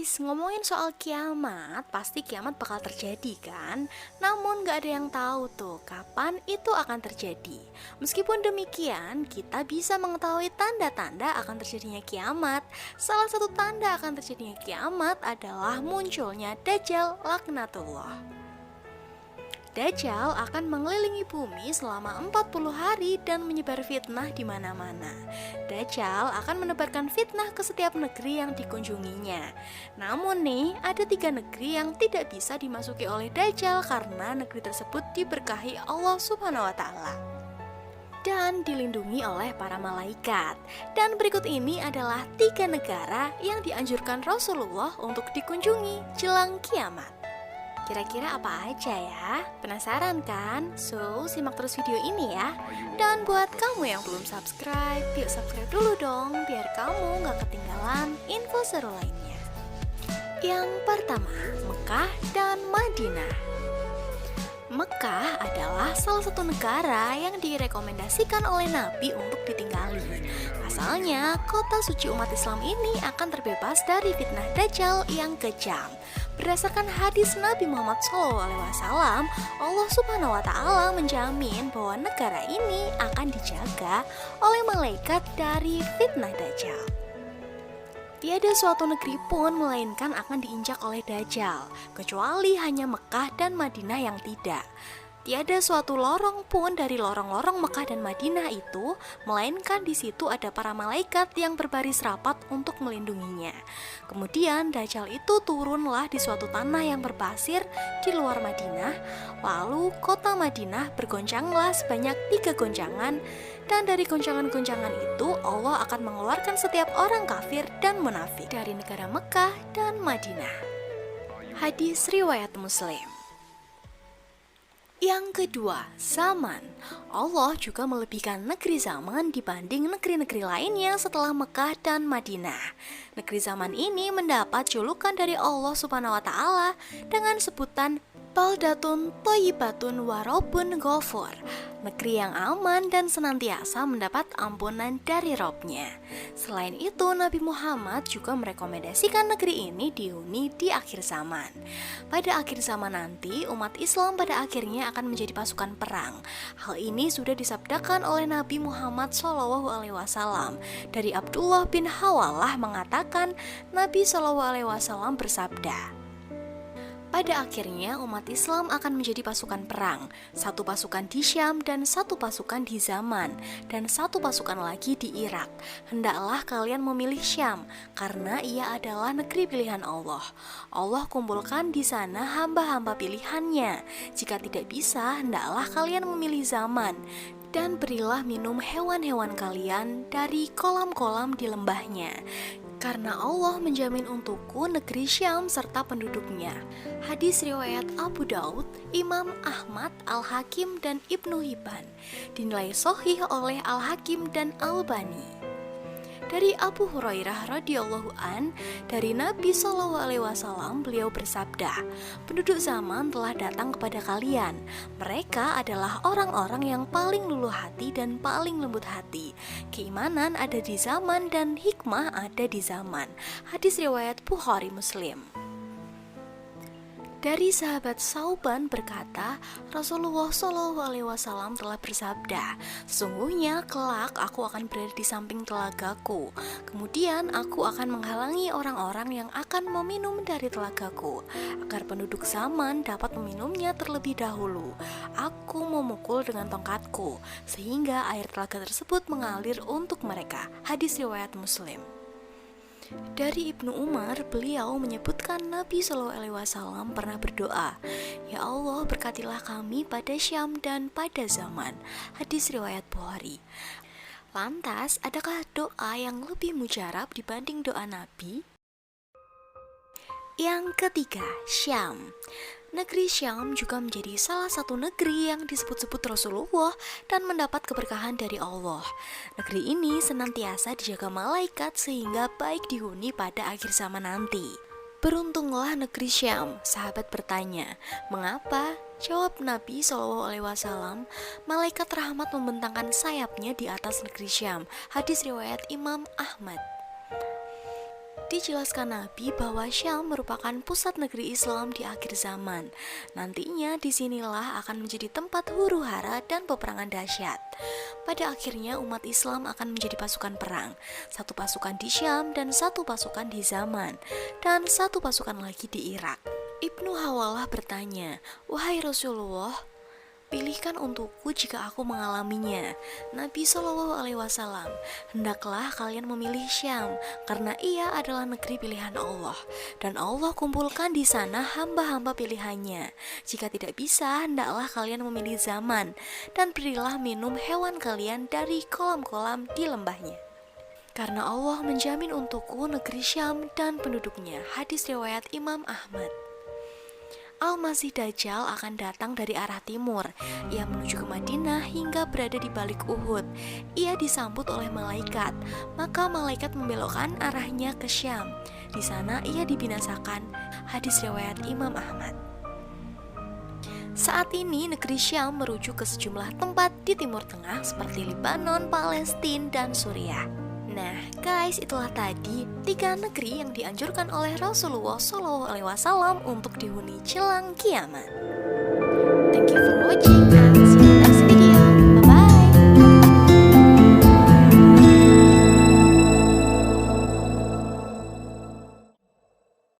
guys, ngomongin soal kiamat, pasti kiamat bakal terjadi kan? Namun gak ada yang tahu tuh kapan itu akan terjadi. Meskipun demikian, kita bisa mengetahui tanda-tanda akan terjadinya kiamat. Salah satu tanda akan terjadinya kiamat adalah munculnya Dajjal laknatullah. Dajjal akan mengelilingi bumi selama 40 hari dan menyebar fitnah di mana-mana. Dajjal akan menebarkan fitnah ke setiap negeri yang dikunjunginya. Namun nih, ada 3 negeri yang tidak bisa dimasuki oleh Dajjal karena negeri tersebut diberkahi Allah Subhanahu wa Ta'ala dan dilindungi oleh para malaikat. Dan berikut ini adalah 3 negara yang dianjurkan Rasulullah untuk dikunjungi jelang kiamat. Kira-kira apa aja ya? Penasaran kan? So, simak terus video ini ya. Dan buat kamu yang belum subscribe, yuk subscribe dulu dong, biar kamu gak ketinggalan info seru lainnya. Yang pertama, Mekah dan Madinah. Mekah adalah salah satu negara yang direkomendasikan oleh Nabi untuk ditinggali. Pasalnya, kota suci umat Islam ini akan terbebas dari fitnah Dajjal yang kejam. Berdasarkan hadis Nabi Muhammad SAW, Allah Subhanahu wa Ta'ala menjamin bahwa negara ini akan dijaga oleh malaikat dari fitnah Dajjal. Tiada suatu negeri pun melainkan akan diinjak oleh Dajjal, kecuali hanya Mekah dan Madinah yang tidak. Tiada suatu lorong pun dari lorong-lorong Mekah dan Madinah itu, melainkan di situ ada para malaikat yang berbaris rapat untuk melindunginya. Kemudian Dajjal itu turunlah di suatu tanah yang berpasir di luar Madinah. Lalu kota Madinah bergoncanglah sebanyak 3 goncangan. Dan dari goncangan-goncangan itu Allah akan mengeluarkan setiap orang kafir dan munafik dari negara Mekah dan Madinah. Hadis riwayat Muslim. Yang kedua, zaman. Allah juga melebihkan negeri zaman dibanding negeri-negeri lainnya setelah Mekah dan Madinah. Negeri zaman ini mendapat julukan dari Allah Subhanahu wa Ta'ala dengan sebutan Baldatun Thayyibatun wa Rabbun Ghafur, negeri yang aman dan senantiasa mendapat ampunan dari Robnya. Selain itu, Nabi Muhammad juga merekomendasikan negeri ini dihuni di akhir zaman. Pada akhir zaman nanti, umat Islam pada akhirnya akan menjadi pasukan perang. Hal ini sudah disabdakan oleh Nabi Muhammad SAW. Dari Abdullah bin Hawalah mengatakan, Nabi SAW bersabda, pada akhirnya umat Islam akan menjadi pasukan perang, 1 pasukan di Syam dan 1 pasukan di Zaman, dan 1 pasukan lagi di Irak. Hendaklah kalian memilih Syam, karena ia adalah negeri pilihan Allah. Allah kumpulkan di sana hamba-hamba pilihannya. Jika tidak bisa, hendaklah kalian memilih Zaman, dan berilah minum hewan-hewan kalian dari kolam-kolam di lembahnya. Karena Allah menjamin untukku negeri Syam serta penduduknya. Hadis riwayat Abu Daud, Imam Ahmad, Al-Hakim, dan Ibnu Hibban. Dinilai sahih oleh Al-Hakim dan Al-Albani. Dari Abu Hurairah radhiyallahu an, dari Nabi SAW, beliau bersabda, penduduk zaman telah datang kepada kalian. Mereka adalah orang-orang yang paling luluh hati dan paling lembut hati. Keimanan ada di zaman dan hikmah ada di zaman. Hadis riwayat Bukhari Muslim. Dari sahabat Sauban berkata, Rasulullah SAW telah bersabda, sesungguhnya kelak aku akan berada di samping telagaku. Kemudian aku akan menghalangi orang-orang yang akan meminum dari telagaku, agar penduduk zaman dapat meminumnya terlebih dahulu. Aku memukul dengan tongkatku, sehingga air telaga tersebut mengalir untuk mereka. Hadis riwayat Muslim. Dari Ibnu Umar, beliau menyebutkan Nabi SAW pernah berdoa, Ya Allah berkatilah kami pada Syam dan pada zaman. Hadis riwayat Bukhari. Lantas, adakah doa yang lebih mujarab dibanding doa Nabi? Yang ketiga, Syam. Negeri Syam juga menjadi salah satu negeri yang disebut-sebut Rasulullah dan mendapat keberkahan dari Allah. Negeri ini senantiasa dijaga malaikat sehingga baik dihuni pada akhir zaman nanti. Beruntunglah negeri Syam, sahabat bertanya, mengapa? Jawab Nabi SAW, malaikat rahmat membentangkan sayapnya di atas negeri Syam. Hadis riwayat Imam Ahmad. Dijelaskan Nabi bahwa Syam merupakan pusat negeri Islam di akhir zaman. Nantinya disinilah akan menjadi tempat huru-hara dan peperangan dahsyat. Pada akhirnya umat Islam akan menjadi pasukan perang. Satu pasukan di Syam dan satu pasukan di Zaman. Dan satu pasukan lagi di Irak. Ibnu Hawalah bertanya, "Wahai Rasulullah, pilihkan untukku jika aku mengalaminya." Nabi Shallallahu Alaihi Wasallam, "Hendaklah kalian memilih Syam, karena ia adalah negeri pilihan Allah, dan Allah kumpulkan di sana hamba-hamba pilihannya. Jika tidak bisa, hendaklah kalian memilih Zaman, dan berilah minum hewan kalian dari kolam-kolam di lembahnya. Karena Allah menjamin untukku negeri Syam dan penduduknya." Hadis riwayat Imam Ahmad. Al-Masih Dajjal akan datang dari arah timur. Ia menuju ke Madinah hingga berada di balik Uhud. Ia disambut oleh malaikat, maka malaikat membelokkan arahnya ke Syam. Di sana ia dibinasakan. Hadis riwayat Imam Ahmad. Saat ini negeri Syam merujuk ke sejumlah tempat di Timur Tengah seperti Lebanon, Palestina, dan Suriah. Nah guys, itulah tadi 3 negeri yang dianjurkan oleh Rasulullah SAW untuk dihuni jelang kiamat. Thank you for watching.